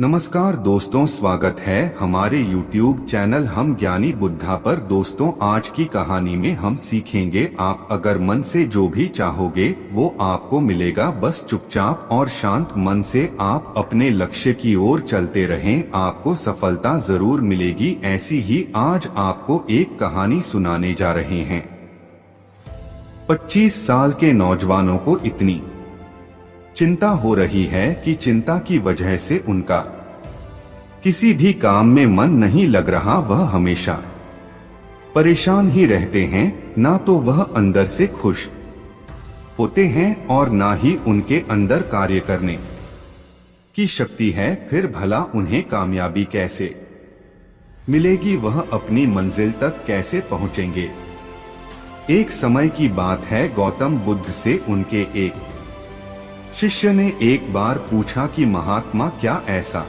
नमस्कार दोस्तों, स्वागत है हमारे YouTube चैनल हम ज्ञानी बुद्धा पर। दोस्तों, आज की कहानी में हम सीखेंगे आप अगर मन से जो भी चाहोगे वो आपको मिलेगा। बस चुपचाप और शांत मन से आप अपने लक्ष्य की ओर चलते रहें, आपको सफलता जरूर मिलेगी। ऐसी ही आज आपको एक कहानी सुनाने जा रहे हैं। 25 साल के नौजवानों को इतनी चिंता हो रही है कि चिंता की वजह से उनका किसी भी काम में मन नहीं लग रहा। वह हमेशा परेशान ही रहते हैं, ना तो वह अंदर से खुश होते हैं और ना ही उनके अंदर कार्य करने की शक्ति है। फिर भला उन्हें कामयाबी कैसे मिलेगी, वह अपनी मंजिल तक कैसे पहुंचेंगे। एक समय की बात है, गौतम बुद्ध से उनके एक शिष्य ने एक बार पूछा कि महात्मा, क्या ऐसा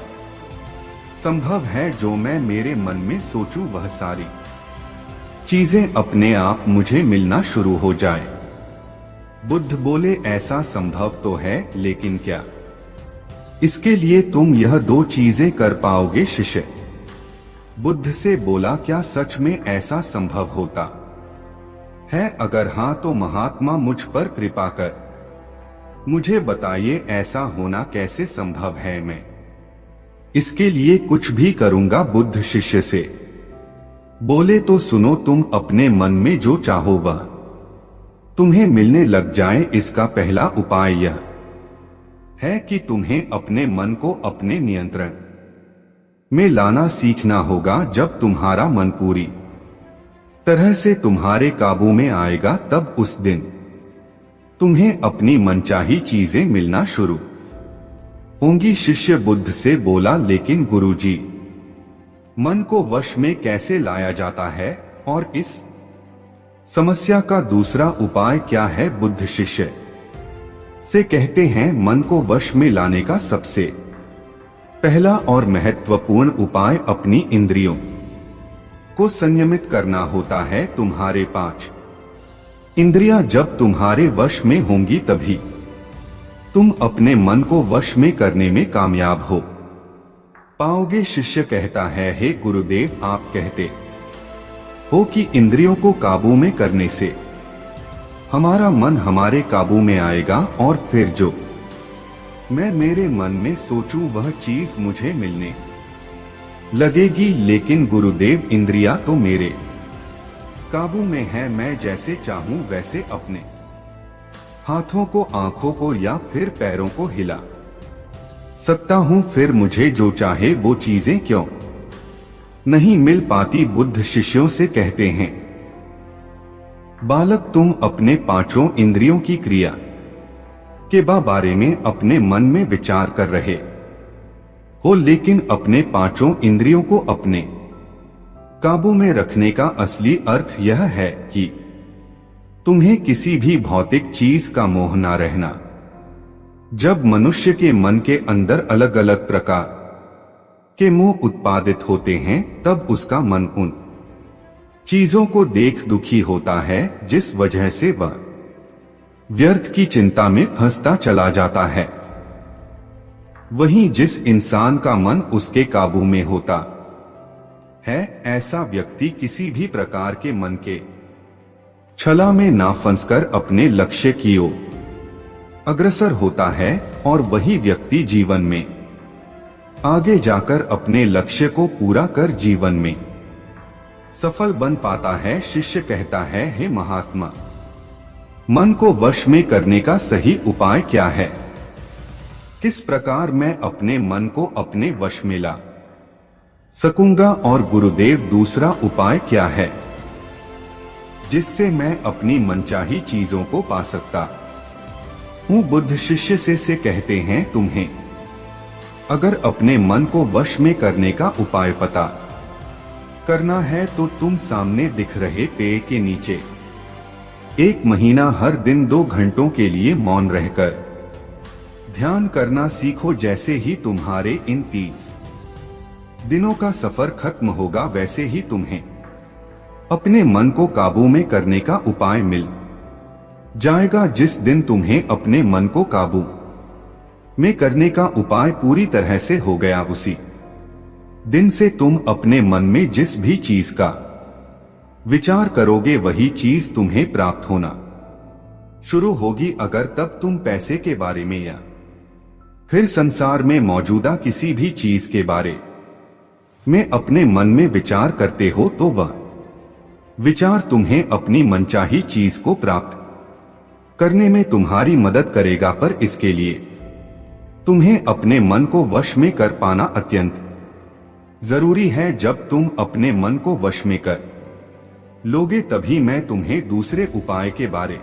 संभव है जो मैं मेरे मन में सोचूं वह सारी चीजें अपने आप मुझे मिलना शुरू हो जाए। बुद्ध बोले, ऐसा संभव तो है, लेकिन क्या इसके लिए तुम यह 2 चीजें कर पाओगे? शिष्य बुद्ध से बोला, क्या सच में ऐसा संभव होता है? अगर हाँ तो महात्मा मुझ पर कृपा कर मुझे बताइए, ऐसा होना कैसे संभव है? मैं इसके लिए कुछ भी करूंगा। बुद्ध शिष्य से बोले, तो सुनो, तुम अपने मन में जो चाहो वह तुम्हें मिलने लग जाए। इसका पहला उपाय यह है कि तुम्हें अपने मन को अपने नियंत्रण में लाना सीखना होगा। जब तुम्हारा मन पूरी तरह से तुम्हारे काबू में आएगा, तब उस दिन तुम्हें अपनी मनचाही चीजें मिलना शुरू होंगी। शिष्य बुद्ध से बोला, लेकिन गुरुजी, मन को वश में कैसे लाया जाता है और इस समस्या का दूसरा उपाय क्या है? बुद्ध शिष्य से कहते हैं, मन को वश में लाने का सबसे पहला और महत्वपूर्ण उपाय अपनी इंद्रियों को संयमित करना होता है। तुम्हारे 5 इंद्रियां जब तुम्हारे वश में होंगी तभी तुम अपने मन को वश में करने में कामयाब हो पाओगे। शिष्य कहता है, हे गुरुदेव, आप कहते हो कि इंद्रियों को काबू में करने से हमारा मन हमारे काबू में आएगा और फिर जो मैं मेरे मन में सोचूं वह चीज मुझे मिलने लगेगी। लेकिन गुरुदेव, इंद्रियां तो मेरे काबू में है। मैं जैसे चाहूं वैसे अपने हाथों को, आंखों को या फिर पैरों को हिला सकता हूं। फिर मुझे जो चाहे वो चीजें क्यों नहीं मिल पाती? बुद्ध शिष्यों से कहते हैं, बालक, तुम अपने 5 इंद्रियों की क्रिया के बारे में अपने मन में विचार कर रहे हो, लेकिन अपने 5 इंद्रियों को अपने काबू में रखने का असली अर्थ यह है कि तुम्हें किसी भी भौतिक चीज का मोह ना रहना। जब मनुष्य के मन के अंदर अलग अलग प्रकार के मोह उत्पादित होते हैं, तब उसका मन उन चीजों को देख दुखी होता है, जिस वजह से वह व्यर्थ की चिंता में फंसता चला जाता है। वहीं जिस इंसान का मन उसके काबू में होता है, ऐसा व्यक्ति किसी भी प्रकार के मन के छला में ना फंसकर अपने लक्ष्य की ओर अग्रसर होता है और वही व्यक्ति जीवन में आगे जाकर अपने लक्ष्य को पूरा कर जीवन में सफल बन पाता है। शिष्य कहता है, हे महात्मा, मन को वश में करने का सही उपाय क्या है? किस प्रकार मैं अपने मन को अपने वश में ला सकूंगा? और गुरुदेव, दूसरा उपाय क्या है जिससे मैं अपनी मनचाही चीजों को पा सकता हूँ? बुद्ध शिष्य से कहते हैं, तुम्हें अगर अपने मन को वश में करने का उपाय पता करना है तो तुम सामने दिख रहे पेड़ के नीचे 1 महीना हर दिन 2 घंटों के लिए मौन रहकर ध्यान करना सीखो। जैसे ही तुम्हारे इन 30 दिनों का सफर खत्म होगा, वैसे ही तुम्हें अपने मन को काबू में करने का उपाय मिल जाएगा। जिस दिन तुम्हें अपने मन को काबू में करने का उपाय पूरी तरह से हो गया। उसी दिन से तुम अपने मन में जिस भी चीज का विचार करोगे वही चीज तुम्हें प्राप्त होना शुरू होगी। अगर तब तुम पैसे के बारे में या फिर संसार में मौजूदा किसी भी चीज के बारे में अपने मन में विचार करते हो तो वह विचार तुम्हें अपनी मनचाही चीज को प्राप्त करने में तुम्हारी मदद करेगा। पर इसके लिए तुम्हें अपने मन को वश में कर पाना अत्यंत जरूरी है। जब तुम अपने मन को वश में कर लोगे तभी मैं तुम्हें दूसरे उपाय के बारे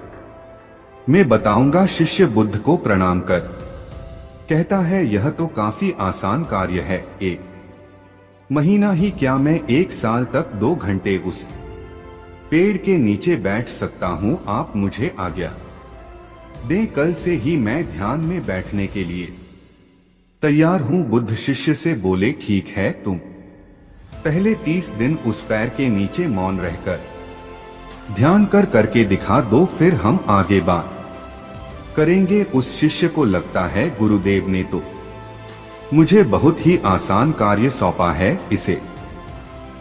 में बताऊंगा। शिष्य बुद्ध को प्रणाम कर कहता है, यह तो काफी आसान कार्य है। 1 महीना ही क्या, मैं 1 साल तक 2 घंटे उस पेड़ के नीचे बैठ सकता हूं। आप मुझे आज्ञा दें, कल से ही मैं ध्यान में बैठने के लिए तैयार हूं। बुद्ध शिष्य से बोले, ठीक है, तुम पहले 30 दिन उस पैर के नीचे मौन रहकर ध्यान करके दिखा दो, फिर हम आगे बात करेंगे। उस शिष्य को लगता है गुरुदेव ने तो मुझे बहुत ही आसान कार्य सौंपा है, इसे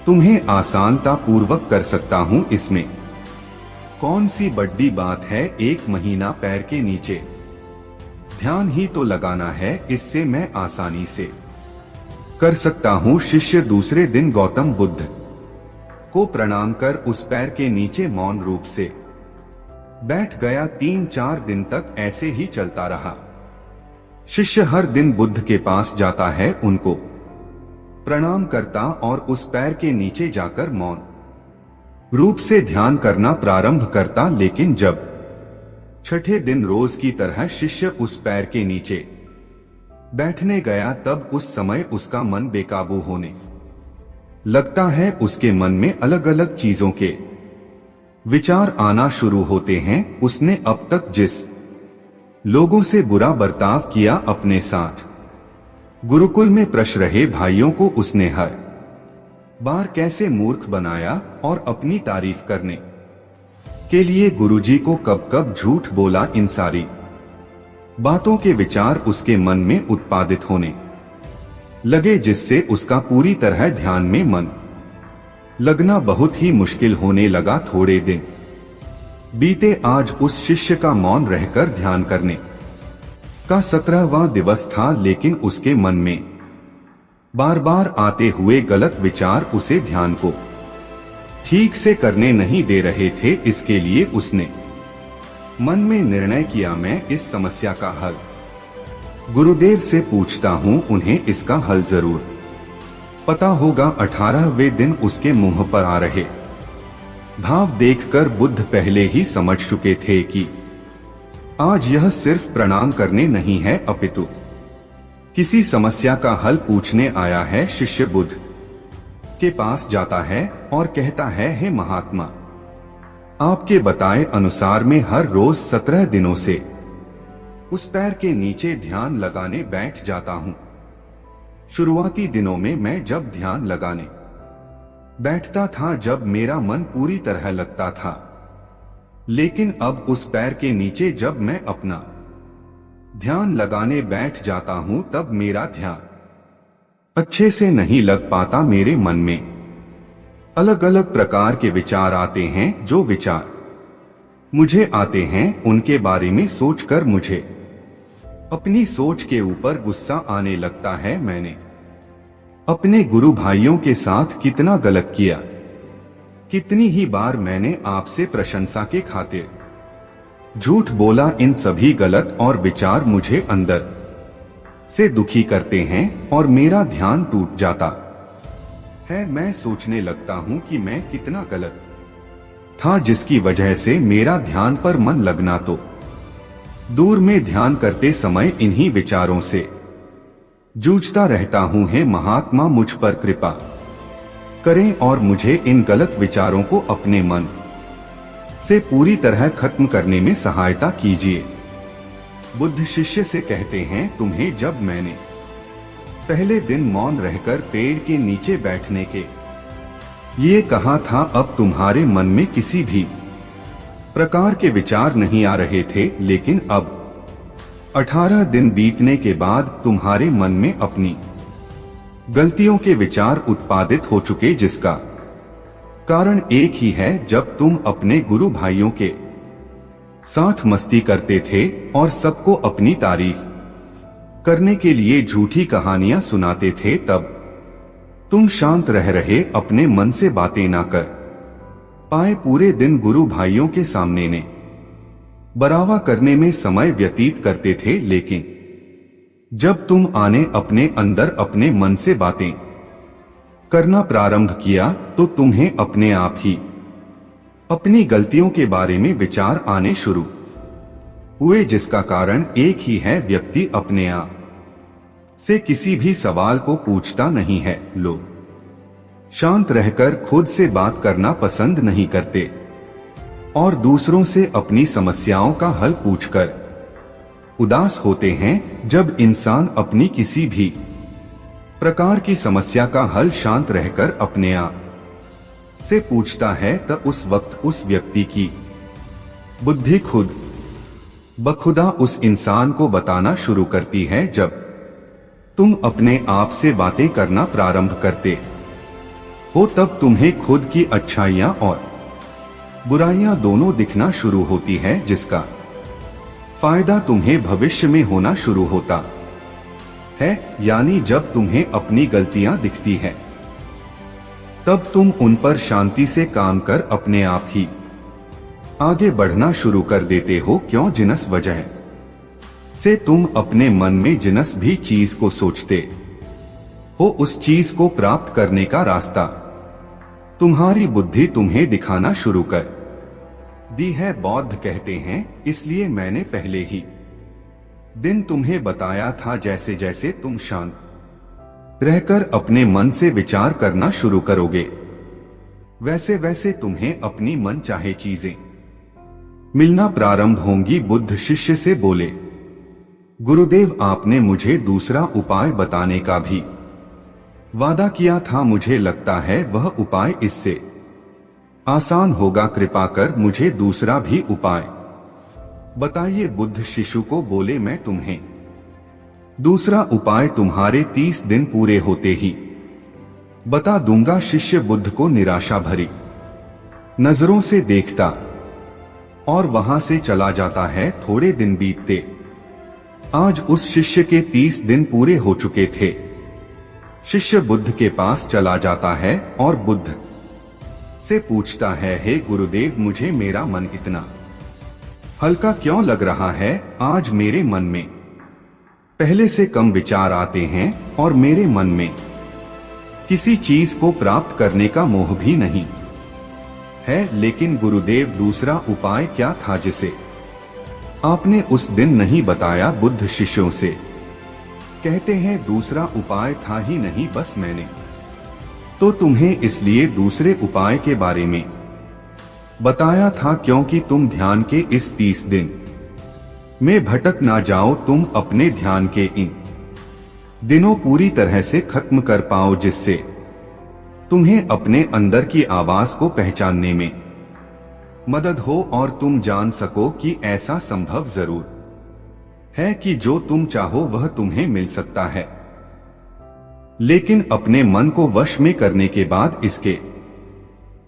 तुम्हें आसानता पूर्वक कर सकता हूं, इसमें कौन सी बड़ी बात है। 1 महीना पैर के नीचे ध्यान ही तो लगाना है, इससे मैं आसानी से कर सकता हूं। शिष्य दूसरे दिन गौतम बुद्ध को प्रणाम कर उस पैर के नीचे मौन रूप से बैठ गया। 3-4 दिन तक ऐसे ही चलता रहा। शिष्य हर दिन बुद्ध के पास जाता है, उनको प्रणाम करता और उस पैर के नीचे जाकर मौन रूप से ध्यान करना प्रारंभ करता। लेकिन जब छठे दिन रोज की तरह शिष्य उस पैर के नीचे बैठने गया, तब उस समय उसका मन बेकाबू होने लगता है। उसके मन में अलग अलग चीजों के विचार आना शुरू होते हैं। उसने अब तक जिस लोगों से बुरा बर्ताव किया, अपने साथ गुरुकुल में प्रश रहे भाइयों को उसने हर बार कैसे मूर्ख बनाया और अपनी तारीफ करने के लिए गुरुजी को कब कब झूठ बोला, इन सारी बातों के विचार उसके मन में उत्पादित होने लगे, जिससे उसका पूरी तरह ध्यान में मन लगना बहुत ही मुश्किल होने लगा। थोड़े दिन बीते। आज उस शिष्य का मौन रहकर ध्यान करने का 17वां दिवस था, लेकिन उसके मन में बार बार आते हुए गलत विचार उसे ध्यान को ठीक से करने नहीं दे रहे थे। इसके लिए उसने मन में निर्णय किया, मैं इस समस्या का हल गुरुदेव से पूछता हूं, उन्हें इसका हल जरूर पता होगा। 18वें दिन उसके मुंह पर आ रहे भाव देखकर बुद्ध पहले ही समझ चुके थे कि आज यह सिर्फ प्रणाम करने नहीं है, अपितु किसी समस्या का हल पूछने आया है। शिष्य बुद्ध के पास जाता है और कहता है, हे महात्मा, आपके बताए अनुसार मैं हर रोज 17 दिनों से उस पैर के नीचे ध्यान लगाने बैठ जाता हूं। शुरुआती दिनों में मैं जब ध्यान लगाने बैठता था, जब मेरा मन पूरी तरह लगता था, लेकिन अब उस पैर के नीचे जब मैं अपना ध्यान लगाने बैठ जाता हूं, तब मेरा ध्यान अच्छे से नहीं लग पाता। मेरे मन में अलग अलग प्रकार के विचार आते हैं। जो विचार मुझे आते हैं उनके बारे में सोचकर मुझे अपनी सोच के ऊपर गुस्सा आने लगता है। मैंने अपने गुरु भाइयों के साथ कितना गलत किया, कितनी ही बार मैंने आपसे प्रशंसा के खातिर झूठ बोला। इन सभी गलत और विचार मुझे अंदर से दुखी करते हैं और मेरा ध्यान टूट जाता है। मैं सोचने लगता हूं कि मैं कितना गलत था, जिसकी वजह से मेरा ध्यान पर मन लगना तो दूर में ध्यान करते समय इन्हीं विचारों से जूझता रहता हूं। हे महात्मा, मुझ पर कृपा करें और मुझे इन गलत विचारों को अपने मन से पूरी तरह खत्म करने में सहायता कीजिए। बुद्ध शिष्य से कहते हैं, तुम्हें जब मैंने पहले दिन मौन रहकर पेड़ के नीचे बैठने के ये कहा था, अब तुम्हारे मन में किसी भी प्रकार के विचार नहीं आ रहे थे, लेकिन अब 18 दिन बीतने के बाद तुम्हारे मन में अपनी गलतियों के विचार उत्पादित हो चुके, जिसका कारण एक ही है। जब तुम अपने गुरु भाइयों के साथ मस्ती करते थे और सबको अपनी तारीफ करने के लिए झूठी कहानियां सुनाते थे, तब तुम शांत रह रहे, अपने मन से बातें ना कर पाए। पूरे दिन गुरु भाइयों के सामने ने बरावा करने में समय व्यतीत करते थे, लेकिन जब तुम आने अपने अंदर अपने मन से बातें करना प्रारंभ किया तो तुम्हें अपने आप ही अपनी गलतियों के बारे में विचार आने शुरू हुए, जिसका कारण एक ही है। व्यक्ति अपने आप से किसी भी सवाल को पूछता नहीं है। लोग शांत रहकर खुद से बात करना पसंद नहीं करते और दूसरों से अपनी समस्याओं का हल पूछकर उदास होते हैं। जब इंसान अपनी किसी भी प्रकार की समस्या का हल शांत रहकर अपने आप से पूछता है, तब उस वक्त उस व्यक्ति की बुद्धि खुद बखुदा उस इंसान को बताना शुरू करती है। जब तुम अपने आप से बातें करना प्रारंभ करते हो, तब तुम्हें खुद की अच्छाइयां और बुराइयां दोनों दिखना शुरू होती है, जिसका फायदा तुम्हें भविष्य में होना शुरू होता है। यानी जब तुम्हें अपनी गलतियां दिखती है, तब तुम उन पर शांति से काम कर अपने आप ही आगे बढ़ना शुरू कर देते हो। क्यों? जिनस वजह से तुम अपने मन में जिनस भी चीज को सोचते हो, उस चीज को प्राप्त करने का रास्ता तुम्हारी बुद्धि तुम्हें दिखाना शुरू कर दी है। बौद्ध कहते हैं, इसलिए मैंने पहले ही दिन तुम्हें बताया था, जैसे जैसे तुम शांत रहकर अपने मन से विचार करना शुरू करोगे, वैसे वैसे तुम्हें अपनी मन चाहे चीजें मिलना प्रारंभ होंगी। बुद्ध शिष्य से बोले, गुरुदेव, आपने मुझे दूसरा उपाय बताने का भी वादा किया था। मुझे लगता है वह उपाय इससे आसान होगा। कृपा कर मुझे दूसरा भी उपाय बताइए। बुद्ध शिशु को बोले, मैं तुम्हें दूसरा उपाय तुम्हारे 30 दिन पूरे होते ही बता दूंगा। शिष्य बुद्ध को निराशा भरी नजरों से देखता और वहां से चला जाता है। थोड़े दिन बीतते, आज उस शिष्य के 30 दिन पूरे हो चुके थे। शिष्य बुद्ध के पास चला जाता है और बुद्ध से पूछता है, हे गुरुदेव, मुझे मेरा मन इतना हल्का क्यों लग रहा है? आज मेरे मन में पहले से कम विचार आते हैं और मेरे मन में किसी चीज को प्राप्त करने का मोह भी नहीं है। लेकिन गुरुदेव, दूसरा उपाय क्या था जिसे आपने उस दिन नहीं बताया? बुद्ध शिष्यों से कहते हैं, दूसरा उपाय था ही नहीं, बस मैंने तो तुम्हें इसलिए दूसरे उपाय के बारे में बताया था क्योंकि तुम ध्यान के इस 30 दिन में भटक ना जाओ। तुम अपने ध्यान के इन दिनों पूरी तरह से खत्म कर पाओ, जिससे तुम्हें अपने अंदर की आवाज को पहचानने में मदद हो और तुम जान सको कि ऐसा संभव जरूर है कि जो तुम चाहो वह तुम्हें मिल सकता है। लेकिन अपने मन को वश में करने के बाद इसके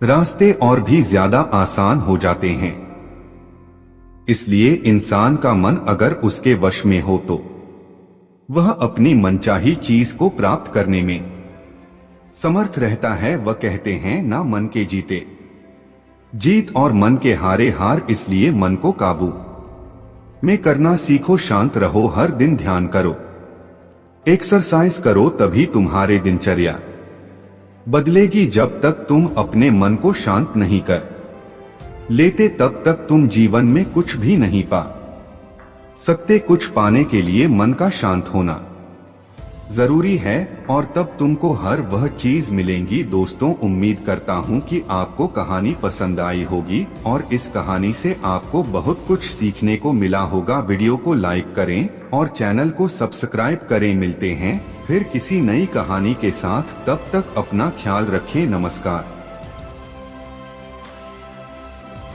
रास्ते और भी ज्यादा आसान हो जाते हैं। इसलिए इंसान का मन अगर उसके वश में हो तो वह अपनी मनचाही चीज को प्राप्त करने में समर्थ रहता है। वह कहते हैं, ना मन के जीते जीत और मन के हारे हार। इसलिए मन को काबू में करना सीखो। शांत रहो, हर दिन ध्यान करो, एक्सरसाइज करो, तभी तुम्हारे दिनचर्या बदलेगी। जब तक तुम अपने मन को शांत नहीं कर लेते, तब तक तुम जीवन में कुछ भी नहीं पा सकते। कुछ पाने के लिए मन का शांत होना जरूरी है और तब तुमको हर वह चीज मिलेंगी। दोस्तों, उम्मीद करता हूं कि आपको कहानी पसंद आई होगी और इस कहानी से आपको बहुत कुछ सीखने को मिला होगा। वीडियो को लाइक करें और चैनल को सब्सक्राइब करें। मिलते हैं फिर किसी नई कहानी के साथ, तब तक अपना ख्याल रखें। नमस्कार।